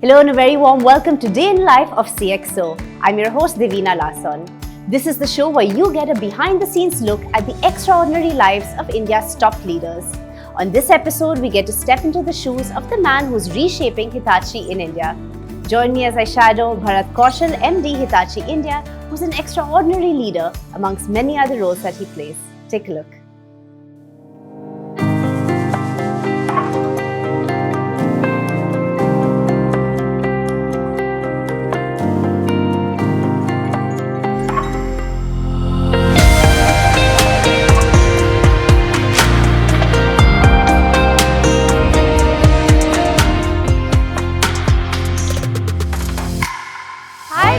Hello and a very warm welcome to Day in Life of CXO. I'm your host Devina Lason. This is the show where you get a behind-the-scenes look at the extraordinary lives of India's top leaders. On this episode, we get to step into the shoes of the man who's reshaping Hitachi in India. Join me as I shadow Bharat Kaushal, MD Hitachi India, who's an extraordinary leader amongst many other roles that he plays. Take a look.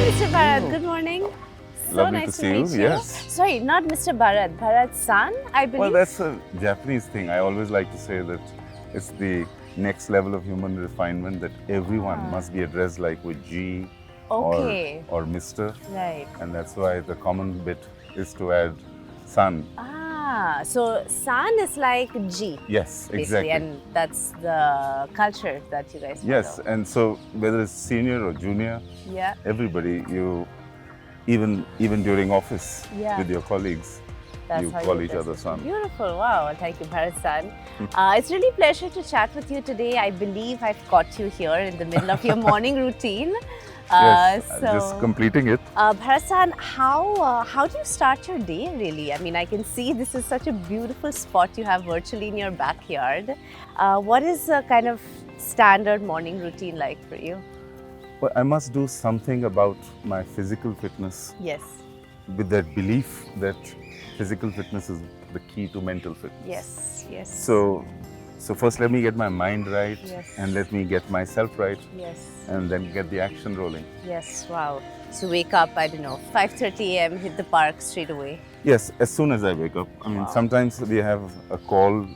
Mr. Bharat, good morning. So Lovely nice to see meet you. Yes. Sorry, not Mr. Bharat, Bharat's son, I believe. Well, that's a Japanese thing. I always like to say that it's the next level of human refinement that everyone must be addressed like with G Okay. or Mr. Right. And that's why the common bit is to add son. So son is like G. Yes, Basically, exactly. and that's the culture that you guys follow. Yes, and so whether it's senior or junior, Yeah. everybody, you even during office Yeah. with your colleagues, That's you how call you each address other it. son. Beautiful. Wow. Thank you, Bharat san. It's really a pleasure to chat with you today. I believe I've caught you here in the middle of your morning routine. Yes, just completing it. Bharat san, how do you start your day really? I mean, I can see this is such a beautiful spot you have virtually in your backyard. What is a kind of standard morning routine like for you? Well, I must do something about my physical fitness Yes. with that belief that physical fitness is the key to mental fitness. Yes. Yes. So first let me get my mind right, Yes. and let me get myself right, Yes. and then get the action rolling. Yes. Wow. So wake up, I don't know, 5:30 a.m., hit the park straight away. Yes, as soon as I wake up. I mean, sometimes we have a call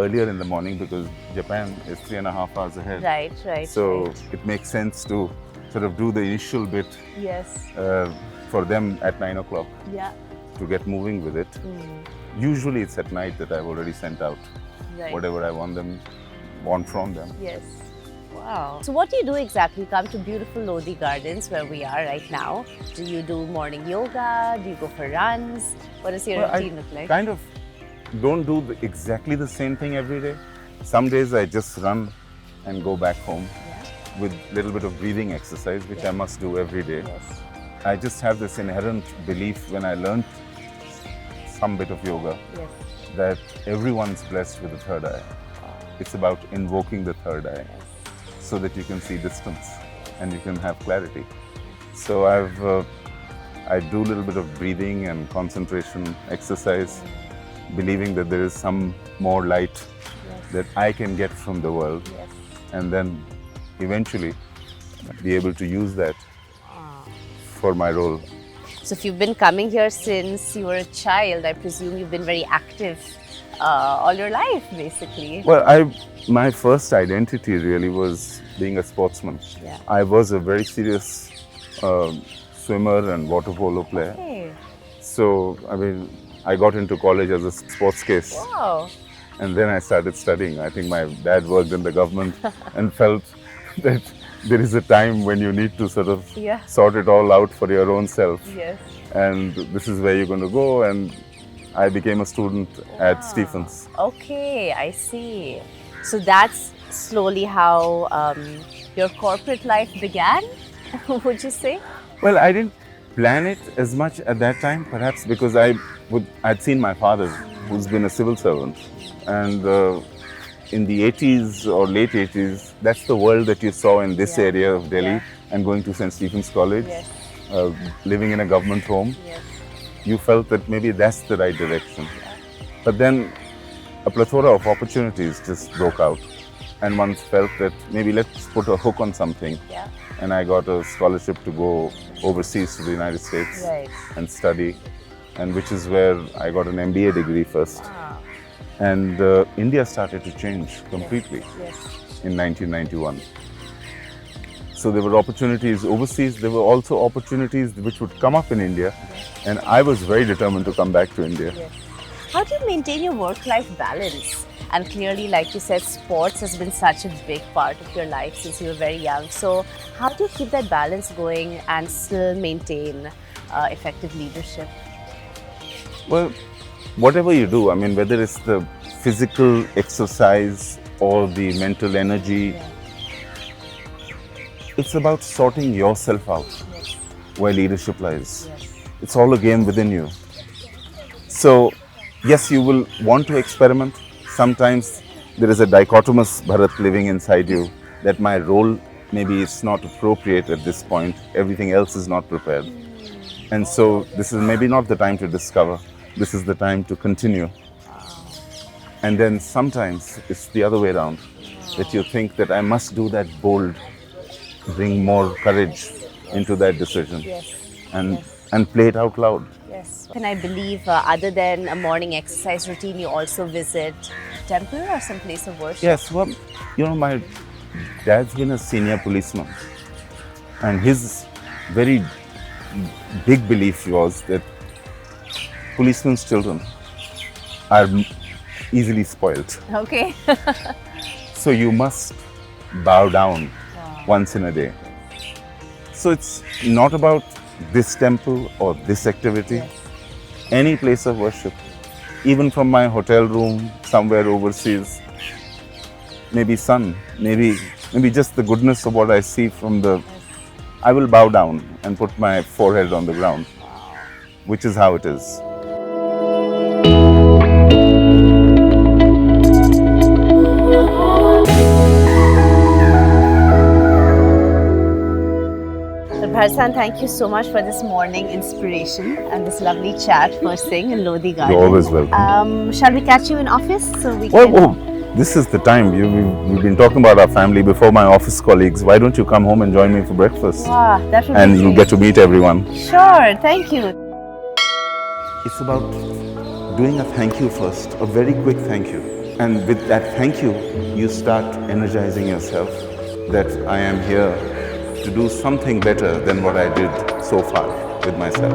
earlier in the morning because Japan is 3.5 hours ahead. Right. Right. So right. it makes sense to sort of do the initial bit Yes. for them at 9 o'clock Yeah. to get moving with it. Usually it's at night that I've already sent out Right. whatever I want from them. Yes. Wow. So what do you do exactly? You come to beautiful Lodi Gardens where we are right now. Do you do morning yoga? Do you go for runs? What does your Well, routine look like? Kind of don't do exactly the same thing every day. Some days I just run and go back home with a little bit of breathing exercise, which I must do every day. Yes. I just have this inherent belief when I learned some bit of yoga Yes. that everyone's blessed with the third eye. It's about invoking the third eye so that you can see distance and you can have clarity. So I do a little bit of breathing and concentration exercise, believing that there is some more light that I can get from the world, Yes. and then eventually be able to use that for my role. So if you've been coming here since you were a child, I presume you've been very active all your life, basically. Well, my first identity really was being a sportsman. Yeah. I was a very serious swimmer and water polo player. Okay. So, I mean, I got into college as a sports case, Wow. and then I started studying. I think my dad worked in the government and felt that there is a time when you need to sort of Yeah. sort it all out for your own self. Yes. And this is where you're going to go. And I became a student at Stephens. Okay, I see. So that's slowly how your corporate life began, would you say? Well, I didn't plan it as much at that time, perhaps because I'd seen my father, who's been a civil servant. And in the 80s or late 80s, that's the world that you saw in this area of Delhi, and going to St. Stephen's College, Yes. living in a government home. Yes. You felt that maybe that's the right direction. But then a plethora of opportunities just broke out, and one felt that maybe let's put a hook on something. Yeah. And I got a scholarship to go overseas to the United States Right. and study, and which is where I got an MBA degree first. Ah. And India started to change completely Yes. in 1991. So there were opportunities overseas. There were also opportunities which would come up in India, and I was very determined to come back to India. Yes. How do you maintain your work-life balance? And clearly, like you said, sports has been such a big part of your life since you were very young. So how do you keep that balance going and still maintain effective leadership? Well, whatever you do, I mean, whether it's the physical exercise or the mental energy, it's about sorting yourself out where leadership lies. It's all a game within you. So, yes, you will want to experiment. Sometimes there is a dichotomous Bharat living inside you that my role maybe is not appropriate at this point. Everything else is not prepared. And so this is maybe not the time to discover. This is the time to continue. And then sometimes it's the other way around, that you think that I must do that bold, bring more courage into that decision and play it out loud. Yes. Can I believe other than a morning exercise routine, you also visit temple or some place of worship? Yes, well, my dad's been a senior policeman, and his very big belief was that policemen's children are easily spoiled. Okay. So you must bow down once in a day. So it's not about this temple or this activity. Any place of worship, even from my hotel room somewhere overseas, maybe sun, maybe just the goodness of what I see from I will bow down and put my forehead on the ground, which is how it is. Bharat, thank you so much for this morning inspiration and this lovely chat first thing in Lodi Garden. You're always welcome. Shall we catch you in office so we This is the time. We've been talking about our family before, my office colleagues. Why don't you come home and join me for breakfast? Wow, that would and be you'll get to meet everyone. Sure, thank you. It's about doing a thank you first, a very quick thank you. And with that thank you, you start energizing yourself that I am here to do something better than what I did so far with myself.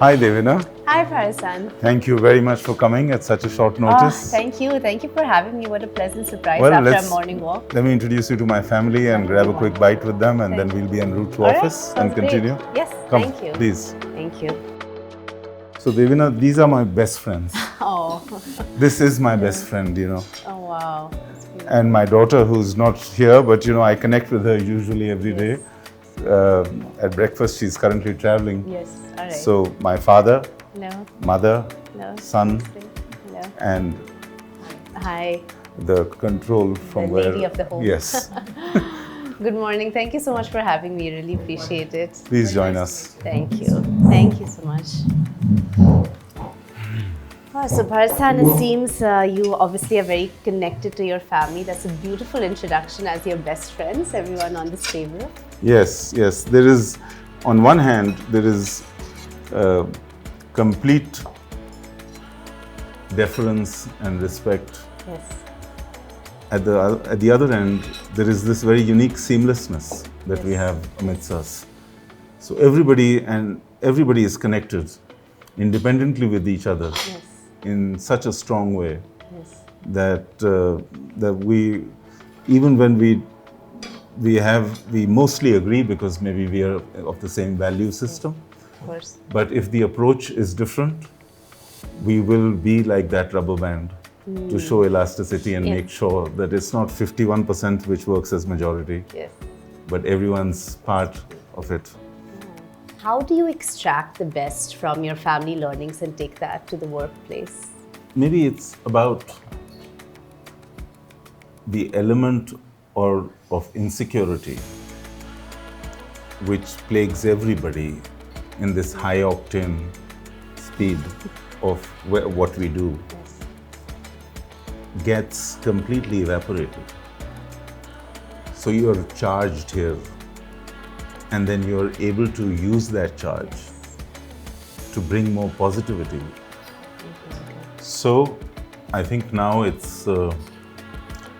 Hi Devina. Hi Bharat. Thank you very much for coming at such a short notice. Thank you for having me. What a pleasant surprise after a morning walk. Let me introduce you to my family and grab a quick bite with them, and then we'll be en route to office and continue. Great. Yes, Come, thank you. Please. Thank you. So Devina, these are my best friends. Oh. This is my best friend, Oh wow. And my daughter, who's not here, but I connect with her usually every day. At breakfast, she's currently traveling. Yes, all right. So my father, mother, son, and hi. The control from the lady of the home. Yes. Good morning. Thank you so much for having me. Really appreciate it. Please join us. Thank you. Thank you so much. So Bharat, it seems you obviously are very connected to your family. That's a beautiful introduction as your best friends, everyone on this table. Yes. There is, on one hand, there is complete deference and respect. Yes. At the other end, there is this very unique seamlessness that we have amidst us. So everybody is connected independently with each other in such a strong way that we, even when we mostly agree because maybe we are of the same value system. Of course. But if the approach is different, we will be like that rubber band to show elasticity and make sure that it's not 51% which works as majority, but everyone's part of it. How do you extract the best from your family learnings and take that to the workplace? Maybe it's about the element of insecurity which plagues everybody in this high octane speed of what we do gets completely evaporated. So you're charged here, and then you're able to use that charge to bring more positivity. So, I think now it's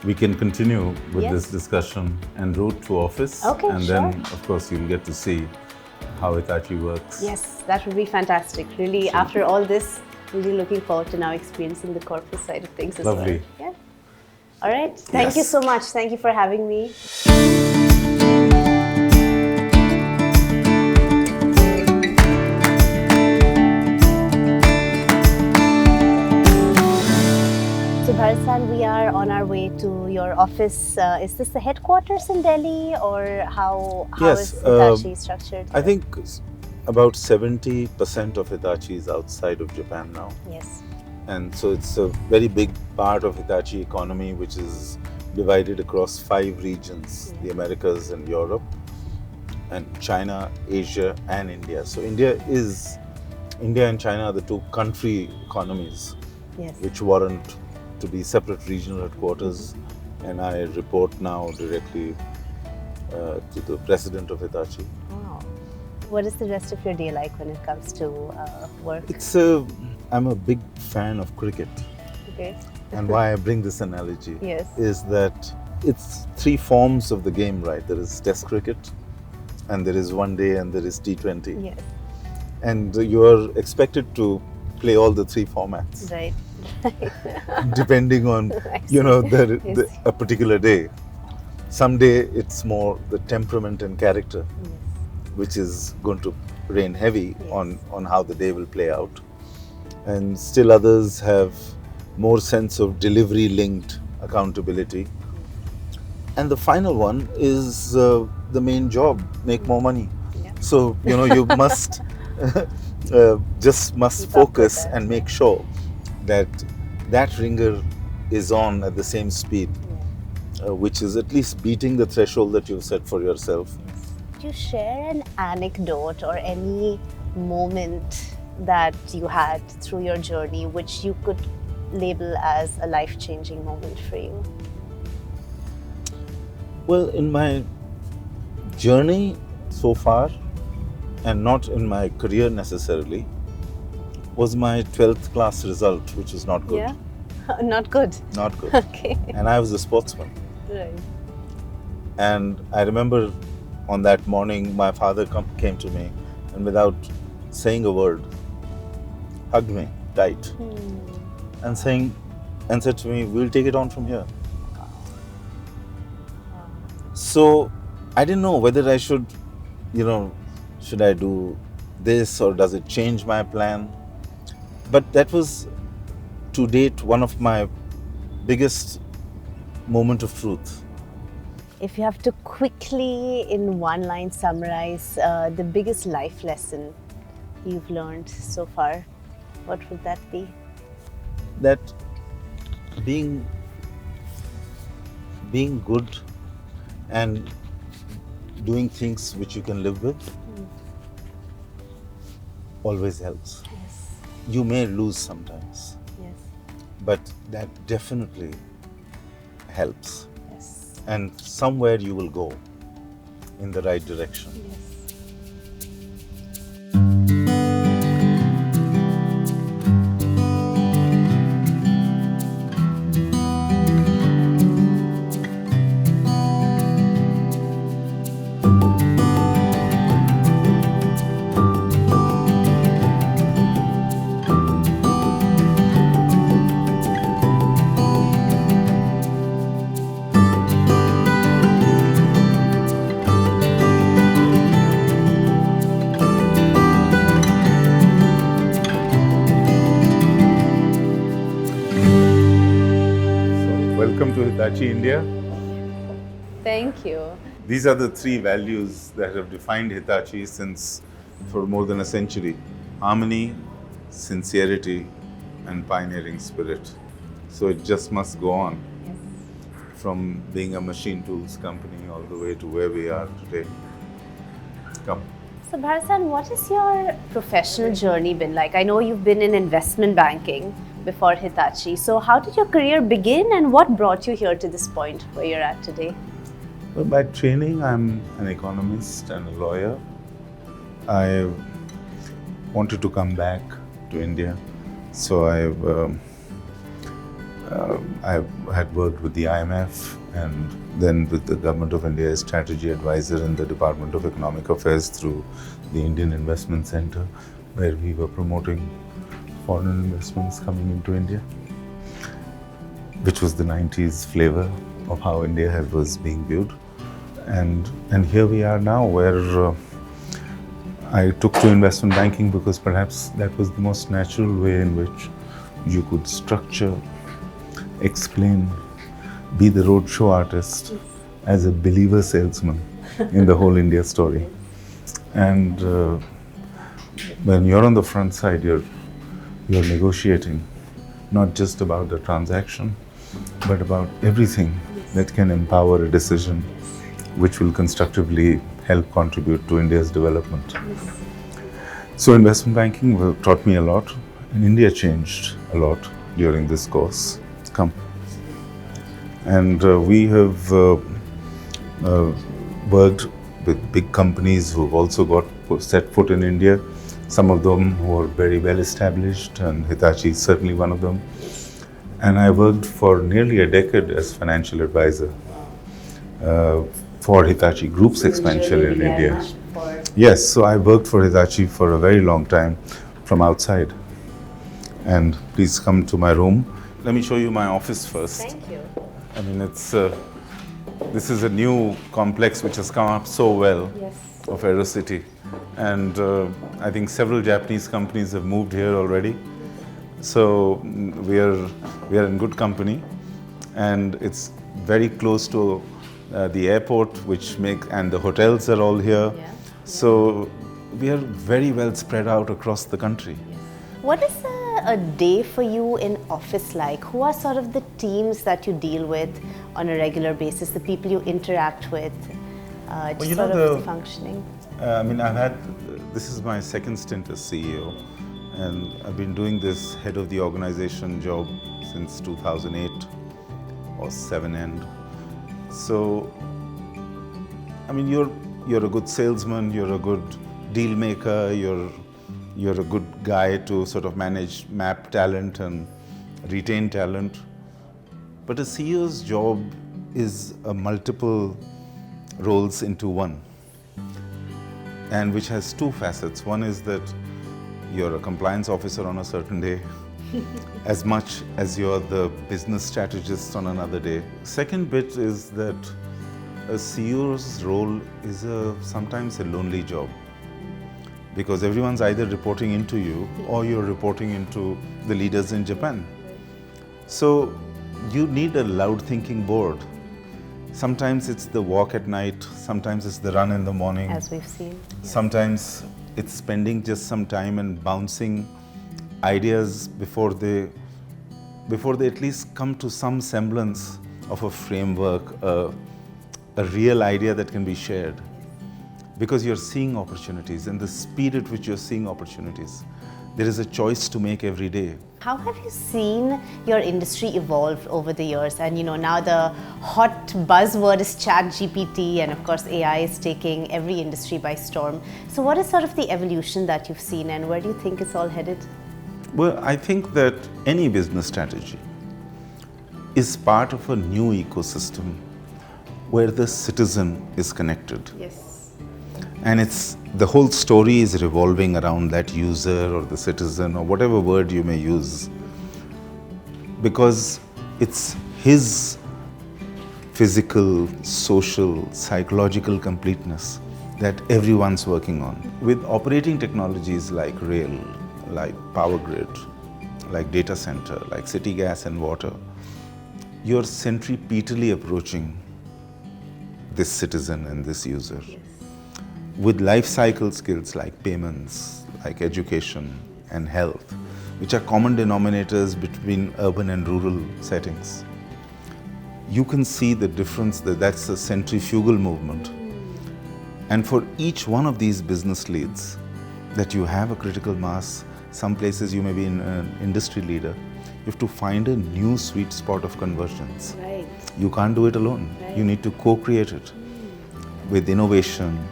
we can continue with this discussion en route to office, Okay, and sure. then of course you'll get to see how Hitachi works. Yes, that would be fantastic. Really, after all this, really looking forward to now experiencing the corporate side of things as Lovely. well. Yeah. All right. Thank you Yes. so much. Thank you for having me. So Bharat, we are on our way to your office. Is this the headquarters in Delhi, or how Yes, is Hitachi structured? I think about 70% of Hitachi is outside of Japan now. Yes. And so it's a very big part of Hitachi economy, which is divided across 5 regions, the Americas and Europe, and China, Asia and India. So India and China are the 2 country economies, Yes. which warrant to be separate regional headquarters. And I report now directly to the president of Hitachi. Wow. What is the rest of your day like when it comes to work? I'm a big fan of cricket. Okay. And why I bring this analogy Yes. is that it's 3 forms of the game, right? There is Test cricket, and there is one day, and there is T20. Yes. And you are expected to play all the 3 formats, Right. depending on a particular day. Some day it's more the temperament and character, which is going to reign heavy on how the day will play out. And still others have more sense of delivery linked accountability. And the final one is the main job, make more money. Yeah. So, you must Keep focus up with and make sure that ringer is on at the same speed, which is at least beating the threshold that you've set for yourself. Could you share an anecdote or any moment that you had through your journey which you could label as a life-changing moment for you? Well, in my journey so far, and not in my career necessarily, was my 12th class result, which was not good. Yeah? Not good? Not good. Okay. And I was a sportsman. Right. And I remember on that morning, my father came to me and without saying a word, hugged me tight and said to me, "We'll take it on from here." So I didn't know whether I should, should I do this or does it change my plan? But that was, to date, one of my biggest moment of truth. If you have to quickly, in one line, summarize the biggest life lesson you've learned so far, what would that be? That being good and doing things which you can live with always helps. Yes. You may lose sometimes, Yes. but that definitely helps. Yes. And somewhere you will go in the right direction. Yes. Welcome to Hitachi India. Thank you. These are the 3 values that have defined Hitachi for more than a century: harmony, sincerity, and pioneering spirit. So it just must go on, from being a machine tools company all the way to where we are today. Come. So Bharat, what has your professional journey been like? I know you've been in investment banking before Hitachi. So how did your career begin and what brought you here to this point where you're at today? Well, by training, I'm an economist and a lawyer. I wanted to come back to India, so I've I had worked with the IMF and then with the Government of India as strategy advisor in the Department of Economic Affairs through the Indian Investment Center, where we were promoting foreign investments coming into India, which was the 90s flavor of how India was being viewed. And here we are now, where I took to investment banking because perhaps that was the most natural way in which you could structure, explain, be the roadshow artist as a believer salesman in the whole India story. And when you're on the front side, you're negotiating not just about the transaction, but about everything that can empower a decision which will constructively help contribute to India's development. So investment banking taught me a lot, and India changed a lot during this course. Come. And we have worked with big companies who've also got set foot in India. Some of them who are very well established, and Hitachi is certainly one of them. And I worked for nearly a decade as financial advisor for Hitachi Group's expansion in India. Yes, so I worked for Hitachi for a very long time from outside. And please come to my room. Let me show you my office first. Thank you. I mean, this is a new complex which has come up so well of Aerocity. And I think several Japanese companies have moved here already. So we are in good company, and it's very close to the airport, and the hotels are all here. So we are very well spread out across the country. What is a day for you in office like? Who are sort of the teams that you deal with on a regular basis, the people you interact with, the functioning? I mean, this is my second stint as CEO, and I've been doing this head of the organization job since 2008 or 7 end. So, I mean, you're a good salesman, you're a good deal maker, you're a good guy to sort of map talent and retain talent. But a CEO's job is multiple roles into one, and which has two facets. One is that you're a compliance officer on a certain day, as much as you're the business strategist on another day. Second bit is that a CEO's role is sometimes a lonely job, because everyone's either reporting into you or you're reporting into the leaders in Japan. So you need a loud thinking board. Sometimes it's the walk at night, sometimes it's the run in the morning. As we've seen. Sometimes it's spending just some time and bouncing ideas before they at least come to some semblance of a framework, a real idea that can be shared. Because you're seeing opportunities, and the speed at which you're seeing opportunities, there is a choice to make every day. How have you seen your industry evolve over the years? And now the hot buzzword is ChatGPT, and of course AI is taking every industry by storm. So what is sort of the evolution that you've seen, and where do you think it's all headed? Well, I think that any business strategy is part of a new ecosystem where the citizen is connected. Yes. And the whole story is revolving around that user or the citizen or whatever word you may use, because it's his physical, social, psychological completeness that everyone's working on. With operating technologies like rail, like power grid, like data center, like city gas and water, you're centripetally approaching this citizen and this user. Yes. With life cycle skills like payments, like education and health, which are common denominators between urban and rural settings, you can see the difference. That's a centrifugal movement. And for each one of these business leads, that you have a critical mass. Some places you may be an industry leader. You have to find a new sweet spot of convergence. Right. You can't do it alone. Right. You need to co-create it with innovation,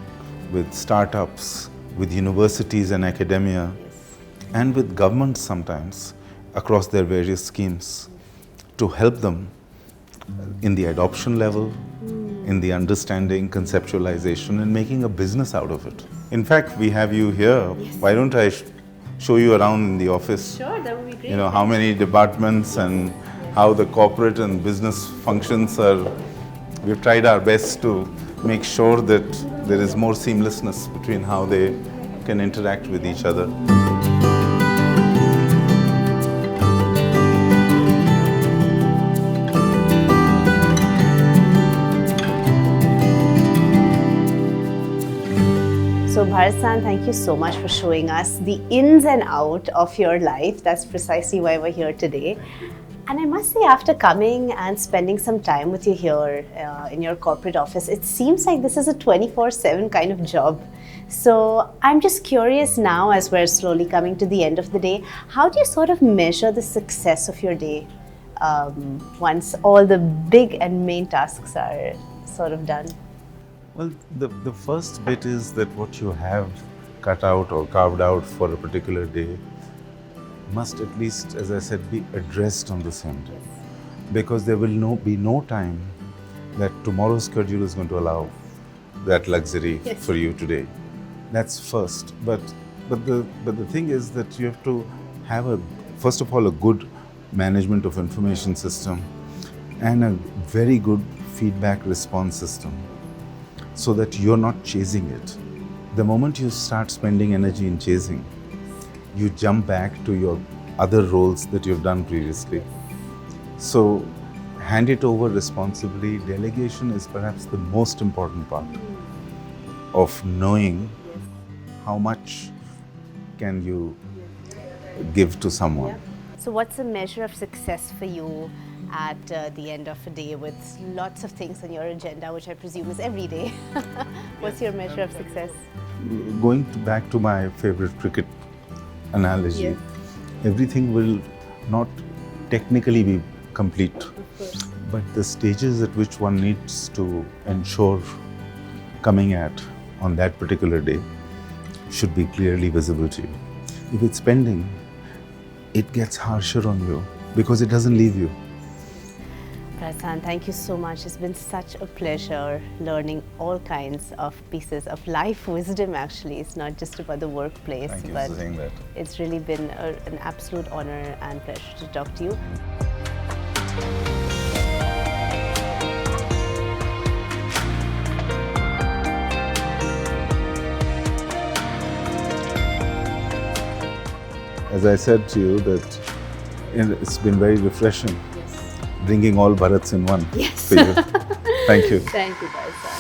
with startups, with universities and academia, and with governments sometimes across their various schemes. to help them in the adoption level, in the understanding, conceptualization, and making a business out of it. In fact, we have you here. Yes. Why don't I show you around in the office? Sure, that would be great. You know, how many departments and how the corporate and business functions are. We've tried our best to make sure that there is more seamlessness between how they can interact with each other. So Bharat-san, thank you so much for showing us the ins and out of your life. That's precisely why we're here today. And I must say, after coming and spending some time with you here in your corporate office, it seems like this is a 24/7 kind of job. So I'm just curious now, as we're slowly coming to the end of the day, how do you sort of measure the success of your day once all the big and main tasks are sort of done? Well, the first bit is that what you have cut out or carved out for a particular day must at least, as I said, be addressed on the same day. Because there will be no time that tomorrow's schedule is going to allow that luxury for you today. That's first. But the thing is that you have to have first of all, a good management of information system and a very good feedback response system, so that you're not chasing it. The moment you start spending energy in chasing, you jump back to your other roles that you've done previously. So hand it over responsibly. Delegation is perhaps the most important part of knowing how much can you give to someone. So what's a measure of success for you at the end of a day with lots of things on your agenda, which I presume is every day? What's your measure of success? Going back to my favorite cricket analogy, everything will not technically be complete, but the stages at which one needs to ensure coming at on that particular day should be clearly visible to you. If it's pending, it gets harsher on you because it doesn't leave you. Bharat-san, thank you so much. It's been such a pleasure learning all kinds of pieces of life wisdom, actually. It's not just about the workplace. Thank you but for saying that. It's really been an absolute honor and pleasure to talk to you. As I said to you, that it's been very refreshing bringing all Bharats in one for you. Thank you. Thank you, guys.